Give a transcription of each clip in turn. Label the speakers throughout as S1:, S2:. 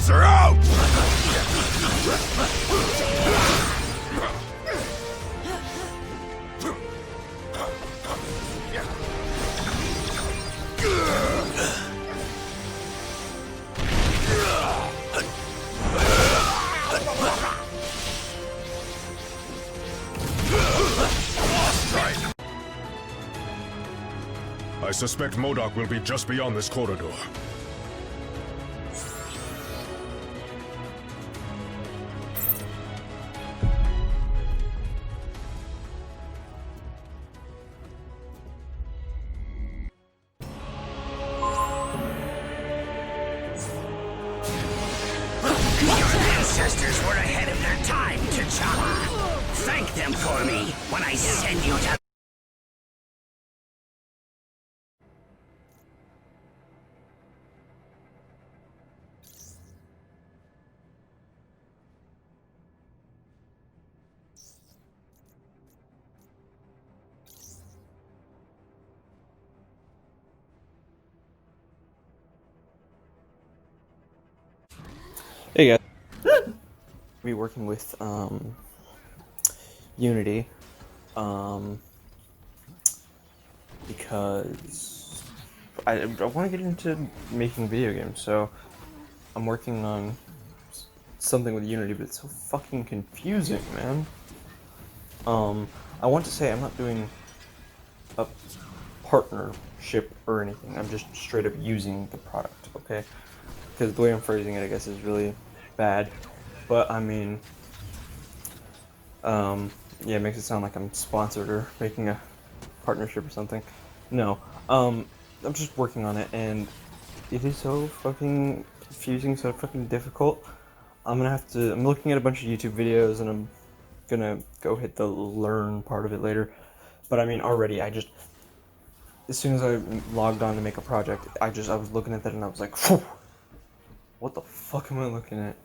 S1: toss her out! I suspect MODOK will be just beyond this corridor.
S2: Your ancestors were ahead of their time, T'Challa. Thank them for me when I send you to...
S3: Hey guys, be working with Unity because I want to get into making video games, so I'm working on something with Unity, but it's so fucking confusing, man. I want to say I'm not doing a partnership or anything. I'm just straight up using the product, okay? Because the way I'm phrasing it, I guess, is really bad. But, I mean, yeah, it makes it sound like I'm sponsored or making a partnership or something. No, I'm just working on it, and it is so fucking confusing, so fucking difficult. I'm looking at a bunch of YouTube videos, and I'm gonna go hit the learn part of it later. But, I mean, already, as soon as I logged on to make a project, I was looking at that, and I was like, phew! What the fuck am I looking at?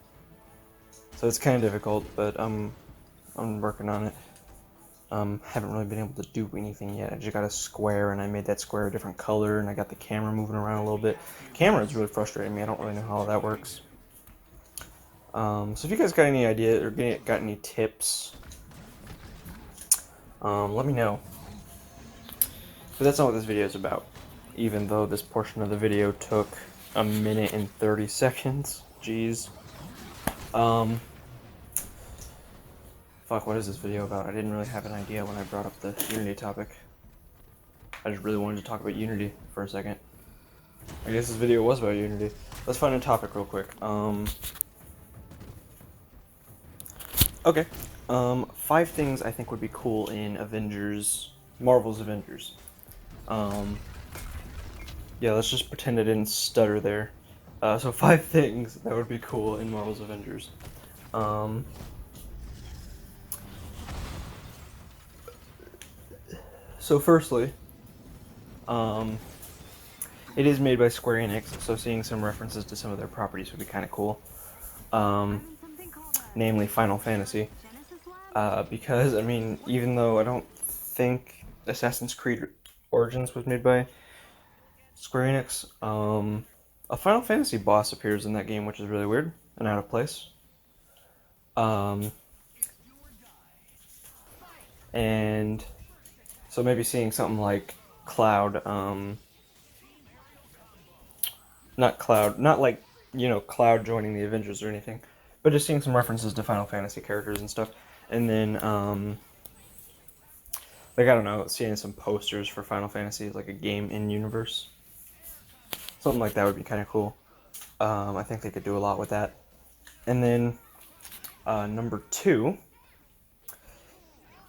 S3: So it's kind of difficult, but I'm working on it. Haven't really been able to do anything yet. I just got a square, and I made that square a different color, and I got the camera moving around a little bit. Camera is really frustrating me. I don't really know how that works. So if you guys got any idea or got any tips, let me know. But that's not what this video is about. Even though this portion of the video took 1 minute and 30 seconds. Jeez. Fuck, what is this video about? I didn't really have an idea when I brought up the Unity topic. I just really wanted to talk about Unity for a second. I guess this video was about Unity. Let's find a topic real quick. Okay. 5 things I think would be cool in Marvel's Avengers. Yeah, let's just pretend I didn't stutter there. So 5 things that would be cool in Marvel's Avengers. So firstly, it is made by Square Enix, so seeing some references to some of their properties would be kind of cool. Namely Final Fantasy. Because, I mean, even though I don't think Assassin's Creed Origins was made by Square Enix, a Final Fantasy boss appears in that game, which is really weird and out of place. And so maybe seeing something like Cloud, not like, Cloud joining the Avengers or anything, but just seeing some references to Final Fantasy characters and stuff. And then, I don't know, seeing some posters for Final Fantasy, like a game in universe. Something like that would be kind of cool. I think they could do a lot with that. And then, number 2,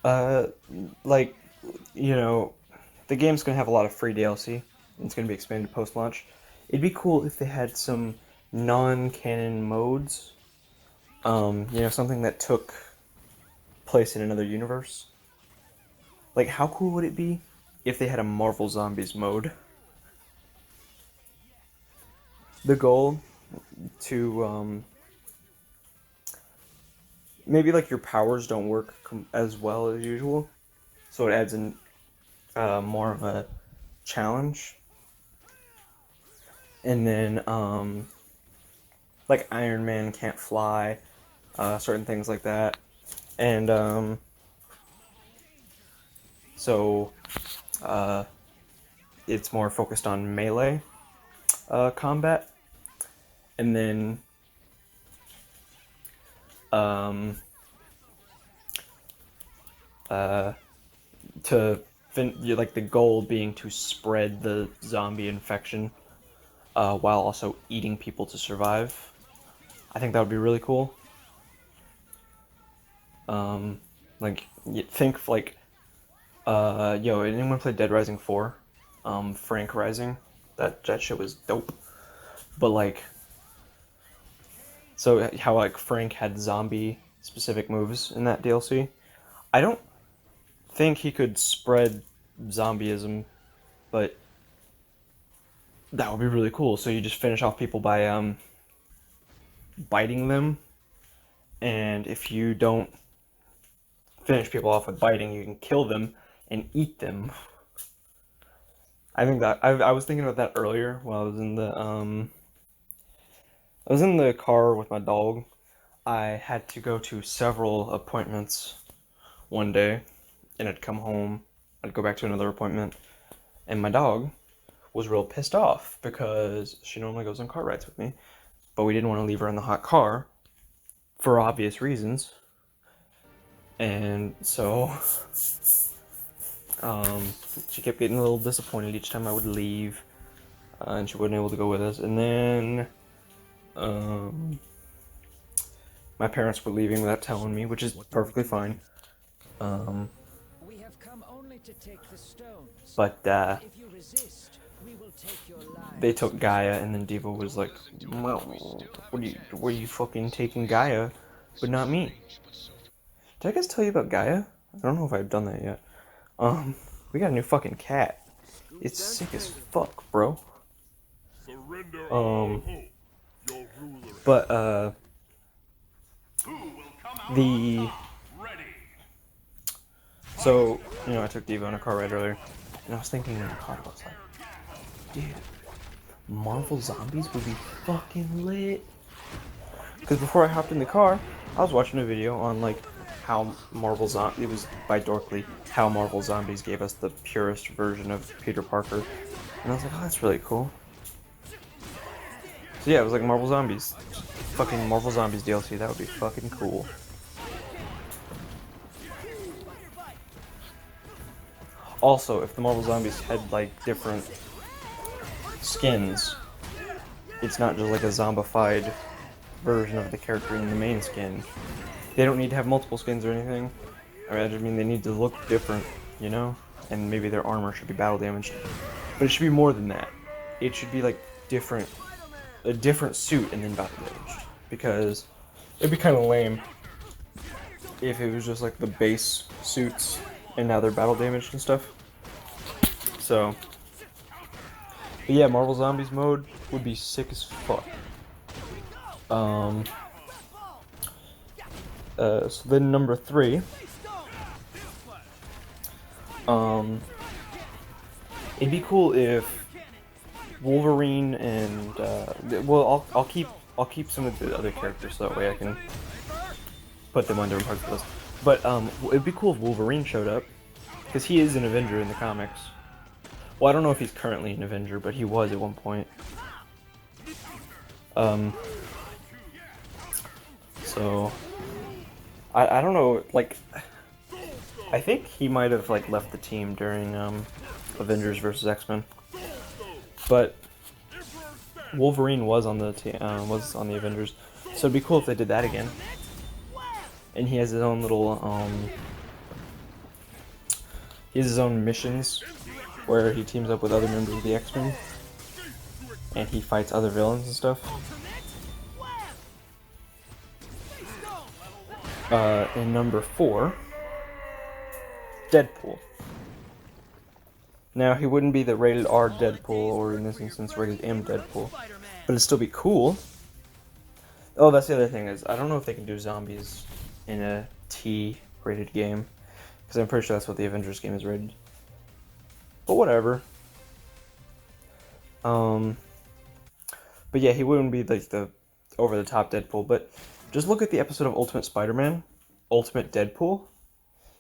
S3: the game's going to have a lot of free DLC. It's going to be expanded post-launch. It'd be cool if they had some non-canon modes. Something that took place in another universe. Like, how cool would it be if they had a Marvel Zombies mode? The goal to, maybe, like, your powers don't work as well as usual, so it adds in more of a challenge. And then, like Iron Man can't fly, certain things like that, and so it's more focused on melee combat, and then like the goal being to spread the zombie infection while also eating people to survive. I think that would be really cool. Like, think like, anyone play Dead Rising 4? Frank Rising? That shit was dope. But like, so how like Frank had zombie specific moves in that DLC? I don't think he could spread zombieism, but that would be really cool. So you just finish off people by biting them, and if you don't finish people off with biting, you can kill them and eat them. I think that I was thinking about that earlier while I was in the car with my dog. I had to go to several appointments one day, and I'd come home, I'd go back to another appointment, and my dog was real pissed off because she normally goes on car rides with me, but we didn't want to leave her in the hot car for obvious reasons. And so she kept getting a little disappointed each time I would leave, and she wasn't able to go with us. And then my parents were leaving without telling me, which is perfectly fine.
S4: We have come only to take the stones.
S3: But
S4: If you resist, we will take your
S3: they
S4: lives.
S3: took Gaia, and then Diva was like, "Well, what are you fucking taking Gaia, but not me?" Did I guys tell you about Gaia? I don't know if I've done that yet. We got a new fucking cat. It's sick as fuck, bro. But so, I took Diva on a car ride earlier, and I was thinking in the car, I was like, dude, Marvel Zombies would be fucking lit. Because before I hopped in the car, I was watching a video on, like, how Marvel Zombies, it was by Dorkly, how Marvel Zombies gave us the purest version of Peter Parker. And I was like, oh, that's really cool. So yeah, it was like Marvel Zombies. Fucking Marvel Zombies DLC, that would be fucking cool. Also, if the Marvel Zombies had, like, different skins, it's not just like a zombified version of the character in the main skin. They don't need to have multiple skins or anything. I just mean they need to look different, And maybe their armor should be battle damaged. But it should be more than that. It should be like a different suit and then battle damaged. Because it'd be kind of lame if it was just like the base suits and now they're battle damaged and stuff. So, but yeah, Marvel Zombies mode would be sick as fuck. So then number 3, it'd be cool if Wolverine and I'll keep some of the other characters so that way I can put them on different parts of the list. But it'd be cool if Wolverine showed up, because he is an Avenger in the comics. Well, I don't know if he's currently an Avenger, but he was at one point. So I don't know, like, I think he might have like left the team during Avengers versus X-Men, but Wolverine was on the Avengers, so it'd be cool if they did that again. And he has his own little he has his own missions where he teams up with other members of the X-Men and he fights other villains and stuff. And number 4, Deadpool. Now, he wouldn't be the rated R Deadpool, or in this instance, rated M Deadpool, but it'd still be cool. Oh, that's the other thing, is I don't know if they can do zombies in a T-rated game, because I'm pretty sure that's what the Avengers game is rated. But whatever. But yeah, he wouldn't be like the over the top Deadpool, but just look at the episode of Ultimate Spider-Man, Ultimate Deadpool,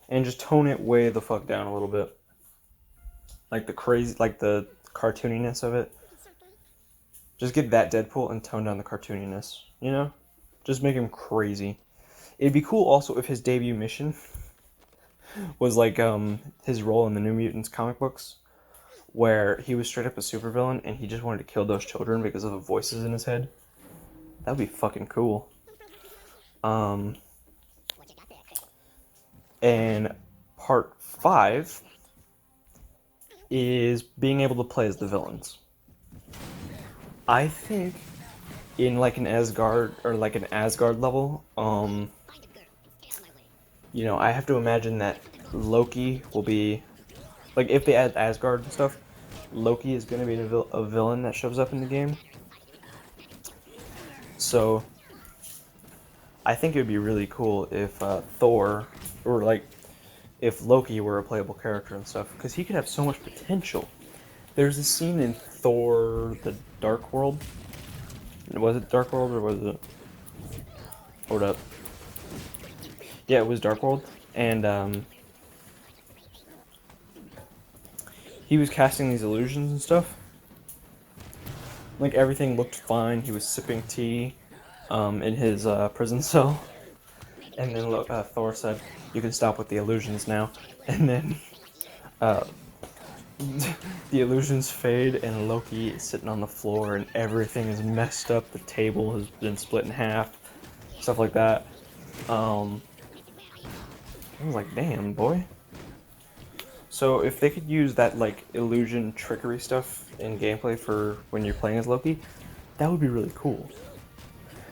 S3: and just tone it way the fuck down a little bit. Like the crazy, like the cartooniness of it. Just get that Deadpool and tone down the cartooniness, you know? Just make him crazy. It'd be cool also if his debut mission was like his role in the New Mutants comic books, where he was straight up a supervillain and he just wanted to kill those children because of the voices in his head. That would be fucking cool. And part 5 is being able to play as the villains. I think in like an Asgard or like an Asgard level, you know, I have to imagine that Loki will be like, if they add Asgard and stuff, Loki is going to be a villain that shows up in the game. So I think it would be really cool if Thor, or like if Loki were a playable character and stuff, because he could have so much potential. There's a scene in Thor: The Dark World. Was it Dark World or was it? Hold up. Yeah, it was Dark World, and he was casting these illusions and stuff. Like everything looked fine. He was sipping tea in his prison cell, and then Thor said, "You can stop with the illusions now." And then the illusions fade, and Loki is sitting on the floor, and everything is messed up. The table has been split in half, stuff like that. I was like, damn, boy. So if they could use that like illusion trickery stuff in gameplay for when you're playing as Loki, that would be really cool.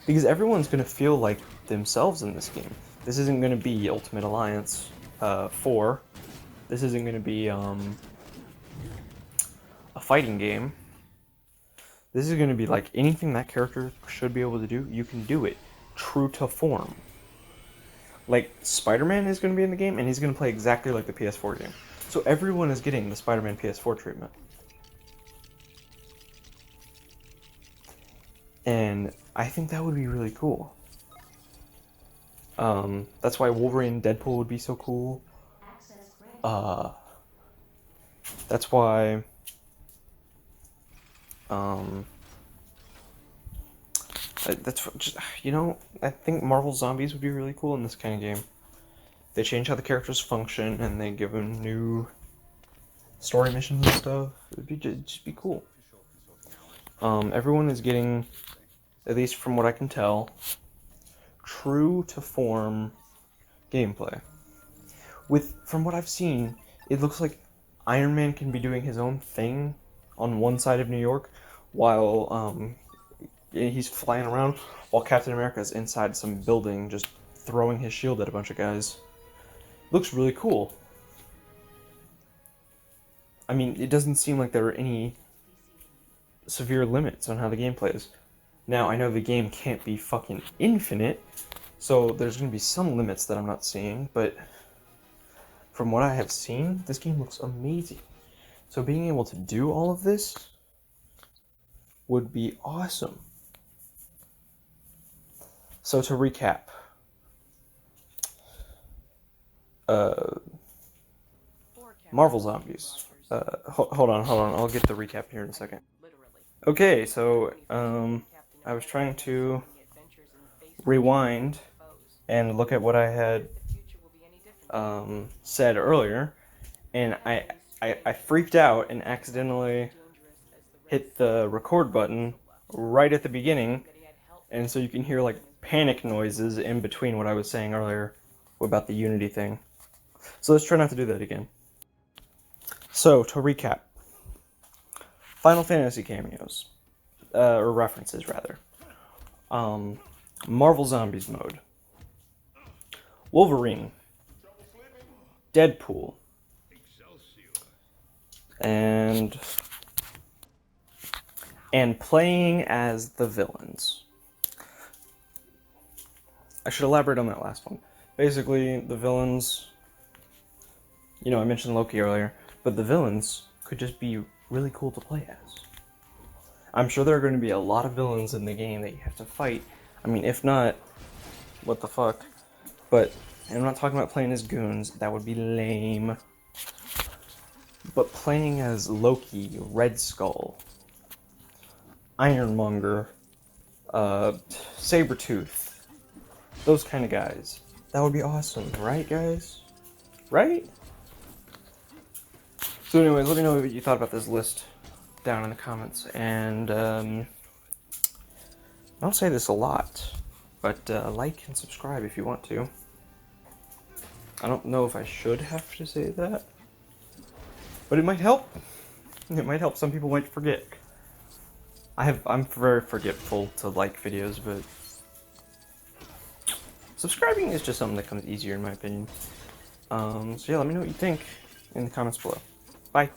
S3: Because everyone's going to feel like themselves in this game. This isn't going to be Ultimate Alliance 4. This isn't going to be a fighting game. This is going to be like anything that character should be able to do, you can do it. True to form. Like, Spider-Man is going to be in the game, and he's going to play exactly like the PS4 game. So everyone is getting the Spider-Man PS4 treatment. And I think that would be really cool. That's why Wolverine and Deadpool would be so cool. That's why... that's just, you know, I think Marvel Zombies would be really cool in this kind of game. They change how the characters function, and they give them new story missions and stuff. It'd just be cool. Everyone is getting, at least from what I can tell, true to form gameplay. From what I've seen, it looks like Iron Man can be doing his own thing on one side of New York, while he's flying around, while Captain America is inside some building just throwing his shield at a bunch of guys. Looks really cool. I mean, it doesn't seem like there are any severe limits on how the game plays. Now, I know the game can't be fucking infinite, so there's going to be some limits that I'm not seeing, but from what I have seen, this game looks amazing. So being able to do all of this would be awesome. So to recap, Marvel Zombies. Hold on, I'll get the recap here in a second. Okay, so I was trying to rewind and look at what I had said earlier, and I freaked out and accidentally hit the record button right at the beginning, and so you can hear like panic noises in between what I was saying earlier about the Unity thing. So let's try not to do that again. So, to recap. Final Fantasy cameos. Or references, rather. Marvel Zombies mode. Wolverine. Deadpool. And playing as the villains. I should elaborate on that last one. Basically, the villains... You know, I mentioned Loki earlier, but the villains could just be really cool to play as. I'm sure there are going to be a lot of villains in the game that you have to fight I mean, if not, what the fuck? But I'm not talking about playing as goons. That would be lame. But playing as Loki, Red Skull, Ironmonger, Sabretooth, those kind of guys. That would be awesome, right, guys? Right? So anyways, let me know what you thought about this list down in the comments. And, I don't say this a lot, but like and subscribe if you want to. I don't know if I should have to say that, but it might help. It might help. Some people might forget. I'm very forgetful to like videos, but subscribing is just something that comes easier in my opinion. So yeah, let me know what you think in the comments below. Bye.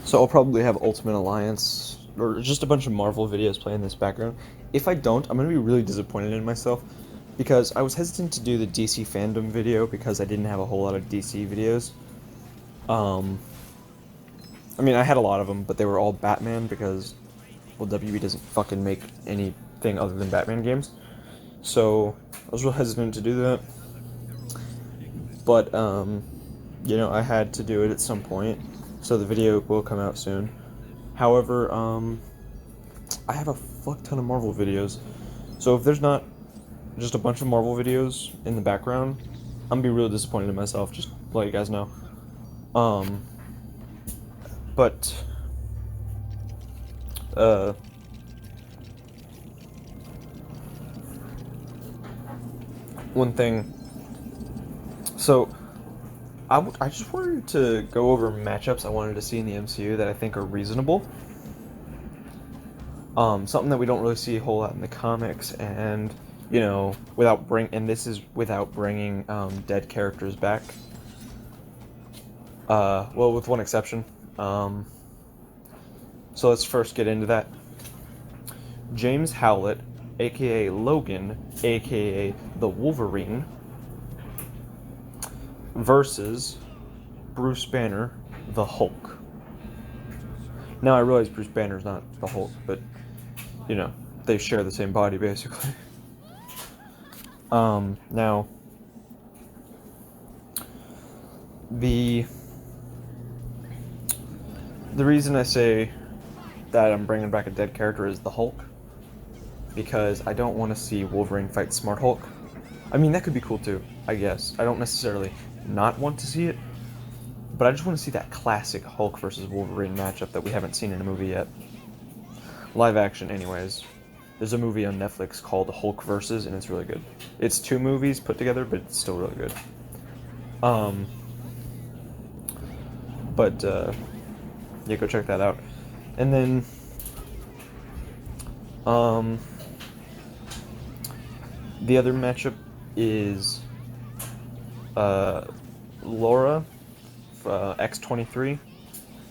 S3: So I'll probably have Ultimate Alliance, or just a bunch of Marvel videos playing in this background. If I don't, I'm going to be really disappointed in myself, because I was hesitant to do the DC fandom video because I didn't have a whole lot of DC videos. I mean, I had a lot of them, but they were all Batman because, well, WB doesn't fucking make anything other than Batman games. So I was real hesitant to do that. But, you know, I had to do it at some point. So the video will come out soon. However, I have a fuck ton of Marvel videos. So if there's not just a bunch of Marvel videos in the background, I'm gonna be really disappointed in myself, just to let you guys know. But one thing, so I just wanted to go over matchups I wanted to see in the MCU that I think are reasonable. Something that we don't really see a whole lot in the comics, and you know, and this is without bringing dead characters back. Well, with one exception. So let's first get into that. James Howlett, aka Logan, aka the Wolverine, versus Bruce Banner, the Hulk. Now I realize Bruce Banner's not the Hulk, but you know, they share the same body basically. Now the reason I say that I'm bringing back a dead character is the Hulk, because I don't want to see Wolverine fight Smart Hulk. I mean, that could be cool too, I guess. I don't necessarily not want to see it, but I just want to see that classic Hulk versus Wolverine matchup that we haven't seen in a movie yet. Live action, anyways. There's a movie on Netflix called Hulk Versus, and it's really good. It's 2 movies put together, but it's still really good. Yeah, go check that out. And then, the other matchup is Laura, X-23,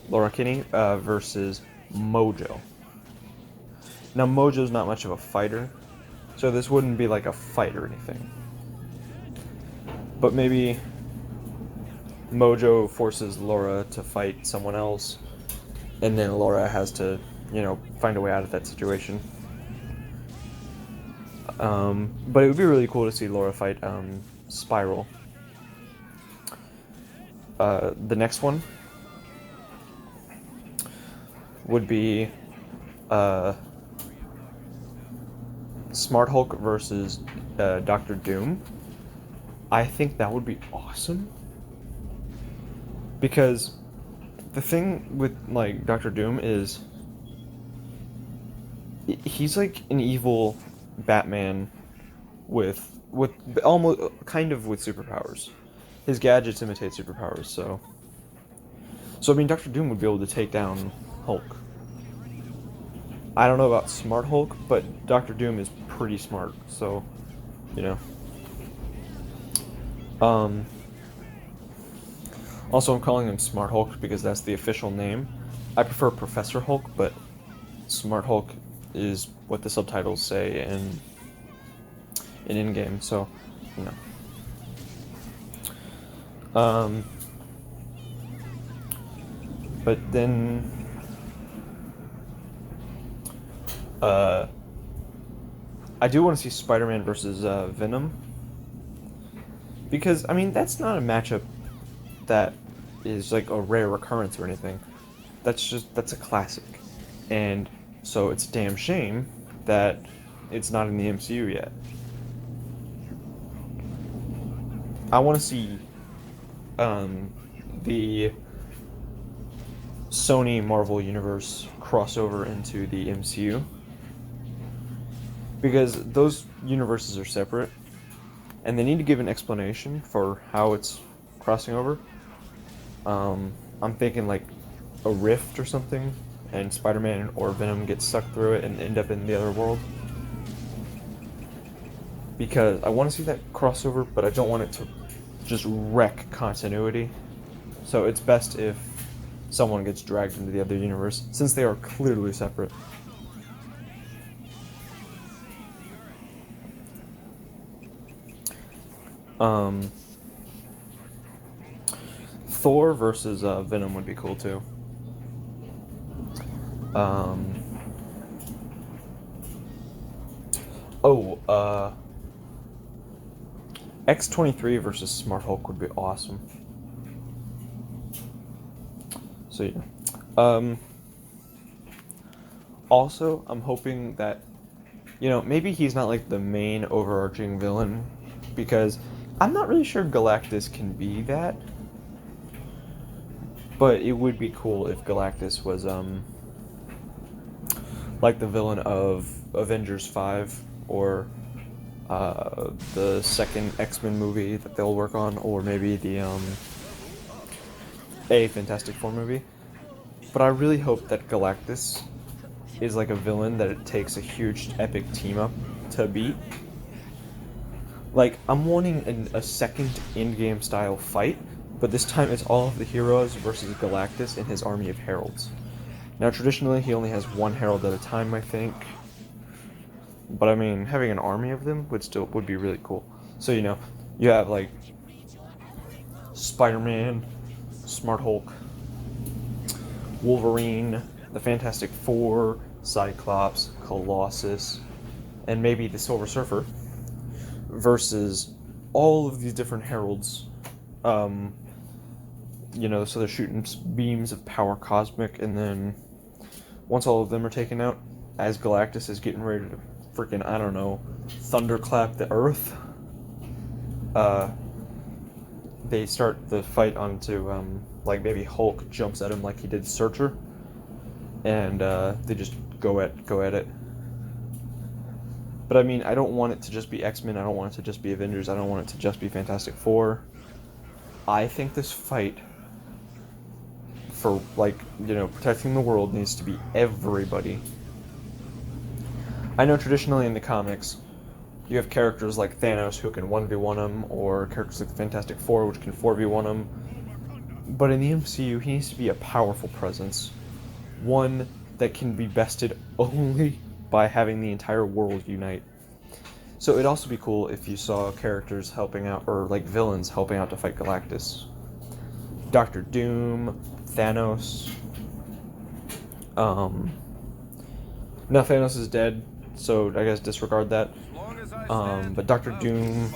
S3: Laura Kinney, versus Mojo. Now, Mojo's not much of a fighter, so this wouldn't be like a fight or anything. But maybe Mojo forces Laura to fight someone else, and then Laura has to, you know, find a way out of that situation. But it would be really cool to see Laura fight Spiral. The next one would be Smart Hulk versus Doctor Doom. I think that would be awesome, because the thing with like Doctor Doom is he's like an evil Batman with almost kind of with superpowers. His gadgets imitate superpowers, so I mean, Doctor Doom would be able to take down Hulk. I don't know about Smart Hulk, but Doctor Doom is pretty smart, so, you know. Also, I'm calling him Smart Hulk because that's the official name. I prefer Professor Hulk, but Smart Hulk is what the subtitles say in in-game, so, you know. But then I do want to see Spider-Man versus Venom, because I mean that's not a matchup that is like a rare occurrence or anything. That's a classic, and so it's a damn shame that it's not in the MCU yet. I want to see the Sony Marvel universe crossover into the MCU, because those universes are separate and they need to give an explanation for how it's crossing over. I'm thinking like a rift or something, and Spider-Man or Venom get sucked through it and end up in the other world, because I want to see that crossover, but I don't want it to just wreck continuity. So it's best if someone gets dragged into the other universe, since they are clearly separate. Thor versus Venom would be cool too. X-23 versus Smart Hulk would be awesome. So yeah. Also, I'm hoping that, you know, maybe he's not like the main overarching villain, because I'm not really sure Galactus can be that. But it would be cool if Galactus was like the villain of Avengers 5, or the second X-Men movie that they'll work on, or maybe the a Fantastic Four movie. But I really hope that Galactus is like a villain that it takes a huge epic team up to beat, Like, I'm wanting a second in-game style fight, but this time it's all of the heroes versus Galactus and his army of heralds. Now, traditionally, he only has one herald at a time, I think. But I mean, having an army of them would be really cool. So, you know, you have like Spider-Man, Smart Hulk, Wolverine, the Fantastic Four, Cyclops, Colossus, and maybe the Silver Surfer, versus all of these different heralds. You know, so they're shooting beams of power cosmic, and then once all of them are taken out, as Galactus is getting ready to freaking, I don't know, thunderclap the Earth, they start the fight onto, like maybe Hulk jumps at him like he did Searcher, and they just go at it. But I mean, I don't want it to just be X-Men, I don't want it to just be Avengers, I don't want it to just be Fantastic Four. I think this fight for, like, you know, protecting the world needs to be everybody. I know traditionally in the comics, you have characters like Thanos who can 1v1 him, or characters like the Fantastic Four which can 4v1 him. But in the MCU, he needs to be a powerful presence. One that can be bested only by having the entire world unite. So it'd also be cool if you saw characters helping out, or like villains helping out to fight Galactus. Doctor Doom, Thanos. Now Thanos is dead, so I guess disregard that. But Doctor Doom,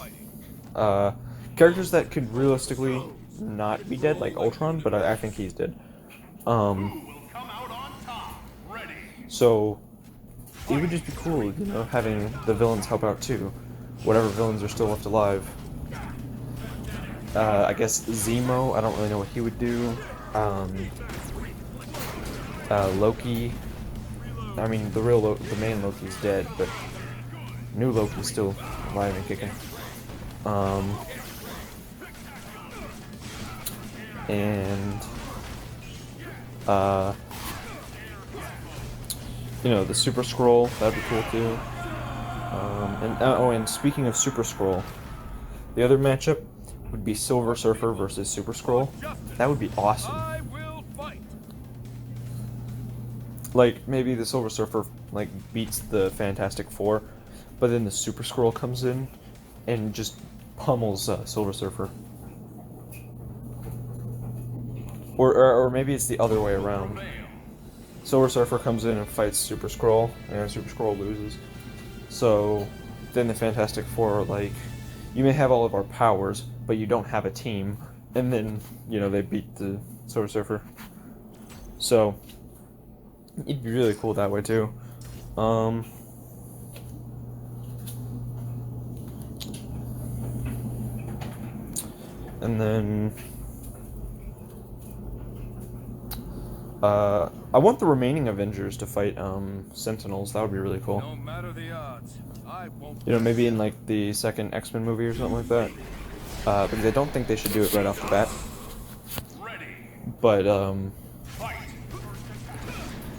S3: characters that could realistically not be dead, like Ultron, but I think he's dead. So it would just be cool, you know, having the villains help out too, whatever villains are still left alive. I guess Zemo, I don't really know what he would do. Loki, I mean, the main Loki's dead, but new Loki's still alive and kicking. You know, the Super Skrull, that'd be cool too. And speaking of Super Skrull, the other matchup would be Silver Surfer versus Super Skrull. That would be awesome. Like, maybe the Silver Surfer, like, beats the Fantastic Four, but then the Super Skrull comes in and just pummels Silver Surfer. Or maybe it's the other way around. Silver Surfer comes in and fights Super Skrull, and Super Skrull loses. So then the Fantastic Four are like, you may have all of our powers, but you don't have a team. And then, you know, they beat the Silver Surfer. So it'd be really cool that way too. And then I want the remaining Avengers to fight Sentinels. That would be really cool.
S1: No matter the odds, I won't.
S3: You know, maybe in like the second X-Men movie or something like that. Because I don't think they should do it right off the bat. But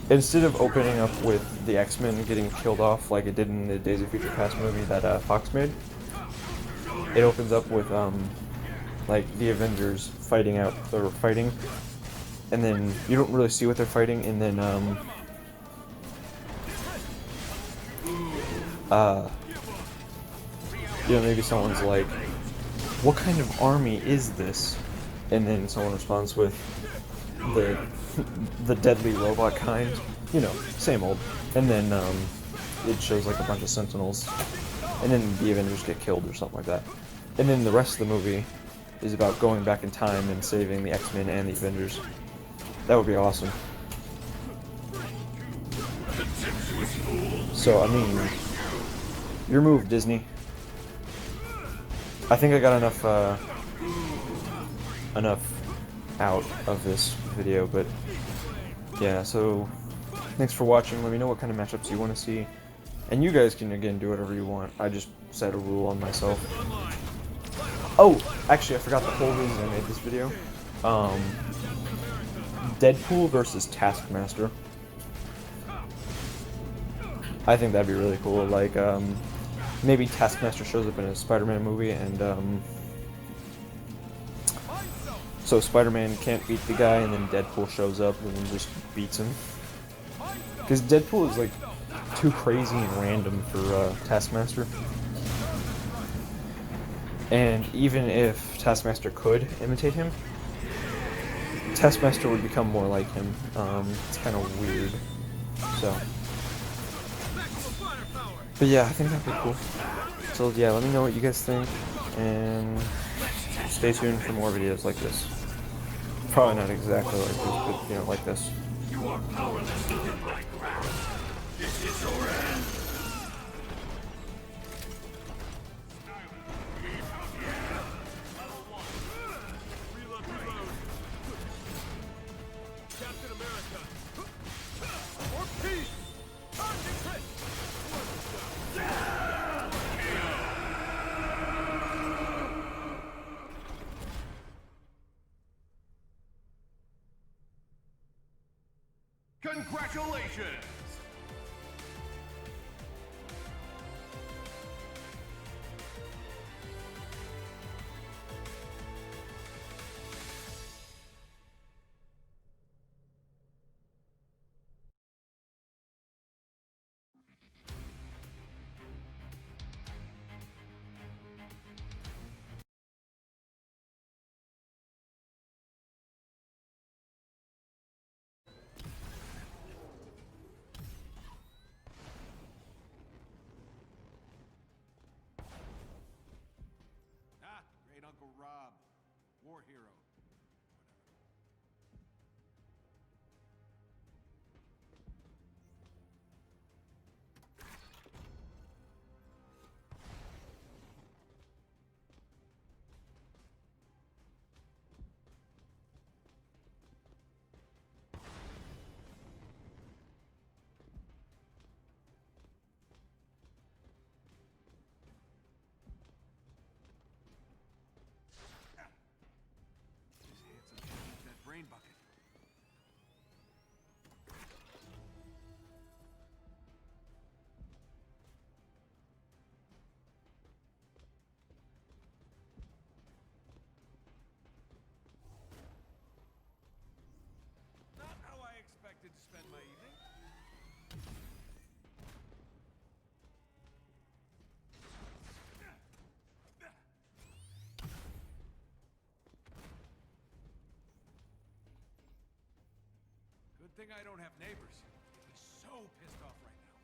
S3: instead of opening up with the X-Men getting killed off like it did in the Days of Future Past movie that Fox made, it opens up with like the Avengers fighting, and then you don't really see what they're fighting, and then you know, maybe someone's like, what kind of army is this? And then someone responds with the deadly robot kind, you know, same old. And then it shows like a bunch of Sentinels, and then the Avengers get killed or something like that. And then the rest of the movie is about going back in time and saving the X-Men and the Avengers. That would be awesome. So, I mean, your move, Disney. I think I got enough out of this video, but yeah, so thanks for watching. Let me know what kind of matchups you want to see, and you guys can again do whatever you want. I just set a rule on myself. Oh, actually, I forgot the whole reason I made this video. Deadpool versus Taskmaster. I think that'd be really cool. Like, maybe Taskmaster shows up in a Spider-Man movie, and so Spider-Man can't beat the guy, and then Deadpool shows up and then just beats him. Because Deadpool is like too crazy and random for Taskmaster. And even if Taskmaster could imitate him, Taskmaster would become more like him. It's kind of weird. So, but yeah, I think that'd be cool. So yeah, let me know what you guys think, and stay tuned for more videos like this. Probably not exactly like this, but you know, like this.
S2: You are powerless within my grasp. This is your end.
S1: Captain America. Or peace. Concentrate. Congratulations! Ah, great Uncle Rob. War hero. Just handsome change that brain bucket. Not how I expected to spend my evening. Good thing I don't have neighbors. They'd be so pissed off right now.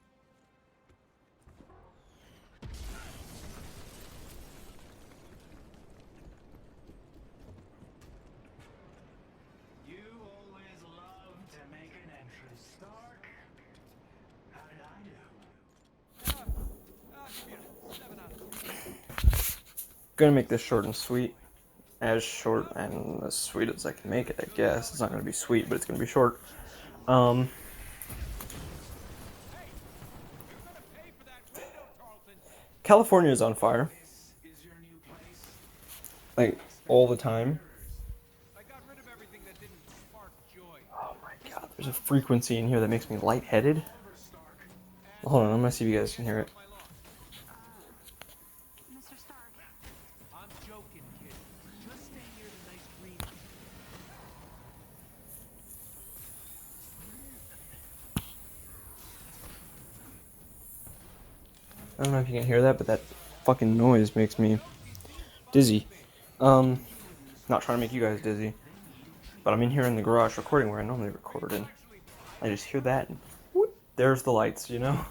S2: You always love to make an entrance, Stark. How did I do?
S1: Give me a 7 out of 10.
S3: Gonna make this short and sweet. As short and as sweet as I can make it, I guess. It's not gonna be sweet, but it's gonna be short.
S1: Hey, you're gonna pay for that window, Tarleton.
S3: California is on fire,
S2: This is your new place.
S3: like all the time.
S1: I got rid of everything that didn't spark joy.
S3: Oh my god, there's a frequency in here that makes me lightheaded. Hold on, I'm gonna see if you guys can hear it.
S1: My lawn.
S5: Mr. Stark,
S1: I'm joking, kid. Just stay near the nice green.
S3: I don't know if you can hear that, but that fucking noise makes me dizzy. Not trying to make you guys dizzy, but I'm in here in the garage recording where I normally record in. I just hear that, and whoop, there's the lights, you know?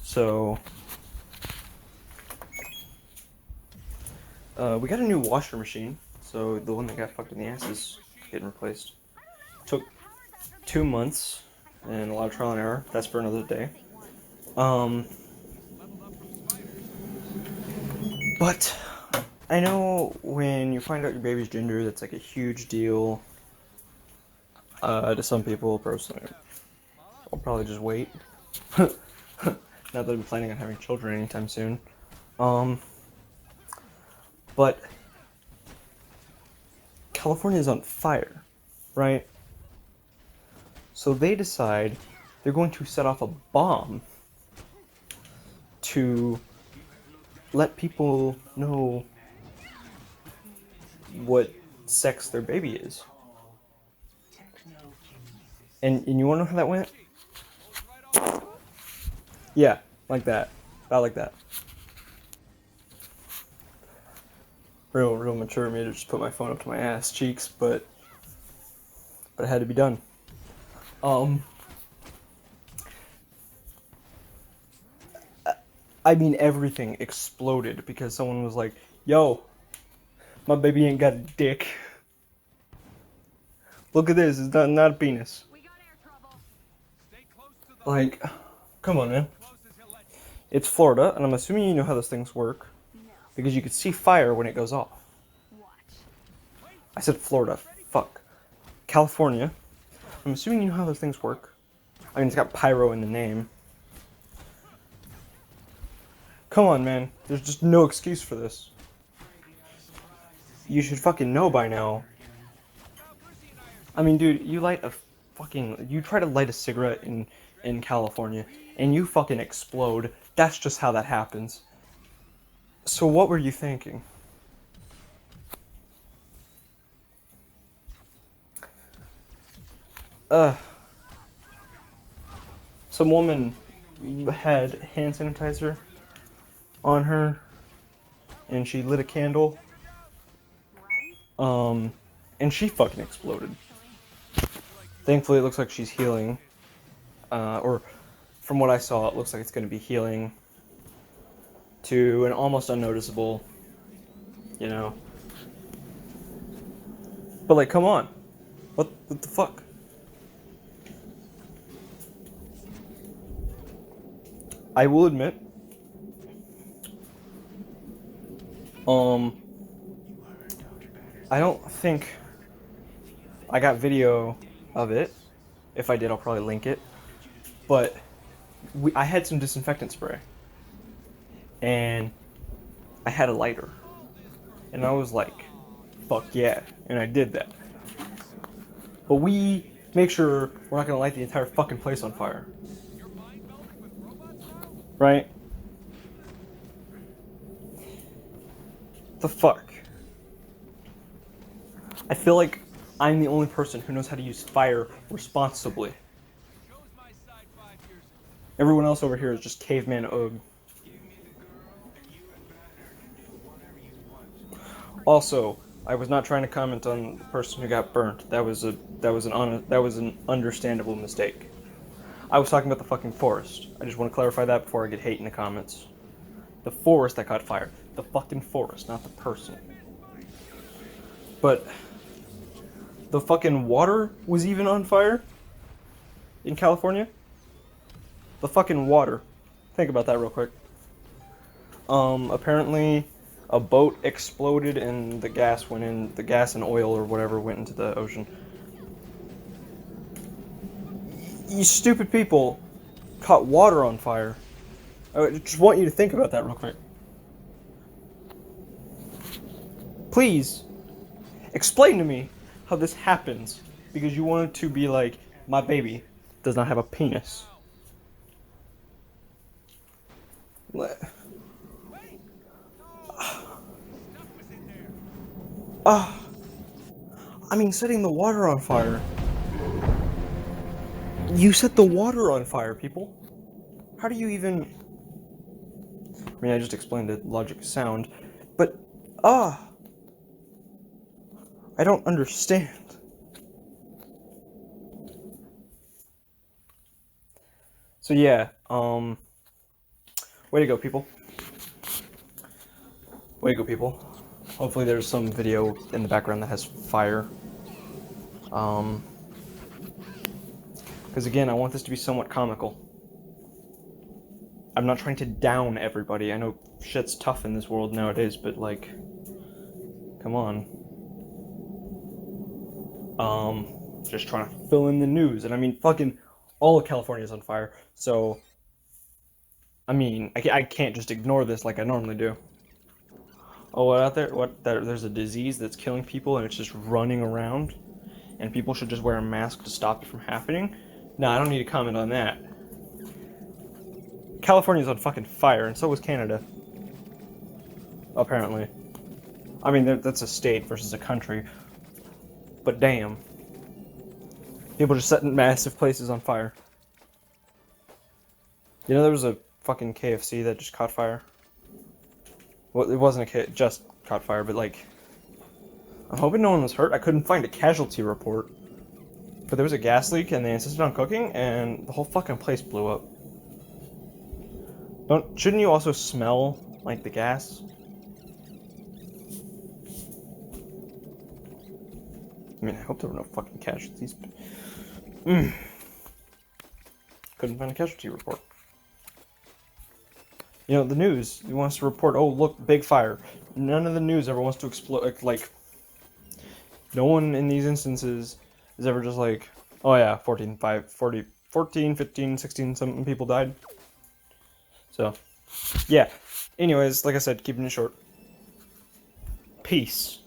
S3: So we got a new washer machine, so the one that got fucked in the ass is getting replaced. Took 2 months and a lot of trial and error. That's for another day. But I know when you find out your baby's gender, that's like a huge deal. To some people, personally, I'll probably just wait. Not that I'm planning on having children anytime soon. But California is on fire, right? So they decide they're going to set off a bomb to let people know what sex their baby is. And you wanna know how that went? Yeah, like that. About like that. Real mature of me to just put my phone up to my ass cheeks, but it had to be done. I mean, everything exploded because someone was like, "Yo, my baby ain't got a dick. Look at this, it's not a penis." Like, come on, man. It's Florida, and I'm assuming you know how those things work. Because you can see fire when it goes off. I said Florida. Fuck. California. I'm assuming you know how those things work. I mean, it's got pyro in the name. Come on, man. There's just no excuse for this. You should fucking know by now. I mean, dude, you try to light a cigarette in California, and you fucking explode. That's just how that happens. So what were you thinking? Some woman had hand sanitizer on her, and she lit a candle, and she fucking exploded. Thankfully, it looks like she's healing, or from what I saw, it looks like it's going to be healing to an almost unnoticeable, you know. But like, come on, what the fuck? I will admit, I don't think I got video of it. If I did, I'll probably link it. But I had some disinfectant spray, and I had a lighter, and I was like, fuck yeah, and I did that. But we make sure we're not gonna light the entire fucking place on fire. Right? The fuck? I feel like I'm the only person who knows how to use fire responsibly. Everyone else over here is just caveman ugh. Also, I was not trying to comment on the person who got burnt. That was an understandable mistake. I was talking about the fucking forest. I just want to clarify that before I get hate in the comments. The forest that caught fire. The fucking forest, not the person. But the fucking water was even on fire in California. The fucking water. Think about that real quick. Apparently a boat exploded and the gas and oil or whatever went into the ocean. You stupid people caught water on fire. I just want you to think about that real quick. Please, explain to me how this happens, because you wanted to be like, my baby does not have a penis. I mean, setting the water on fire. You set the water on fire, people. How do you even... I mean, I just explained it, logic sound, but, I don't understand. So yeah, way to go, people. Way to go, people. Hopefully there's some video in the background that has fire. Because again, I want this to be somewhat comical. I'm not trying to down everybody. I know shit's tough in this world nowadays, but like, come on. Just trying to fill in the news, and I mean, fucking all of California's on fire, so, I mean, I can't just ignore this like I normally do. Oh, what out there? There's a disease that's killing people, and it's just running around, and people should just wear a mask to stop it from happening? No, I don't need to comment on that. California's on fucking fire, and so was Canada. Apparently. I mean, that's a state versus a country. But damn. People just setting massive places on fire. You know, there was a fucking KFC that just caught fire. Well, it wasn't just caught fire, but like... I'm hoping no one was hurt. I couldn't find a casualty report. But there was a gas leak, and they insisted on cooking, and the whole fucking place blew up. Shouldn't you also smell, like, the gas? I mean, I hope there were no fucking casualties, but... Couldn't find a casualty report. You know, the news wants to report, oh, look, big fire. None of the news ever wants to explode, like... No one in these instances is ever just like, oh yeah, 14, 15, 16, something people died. So, yeah. Anyways, like I said, keeping it short. Peace.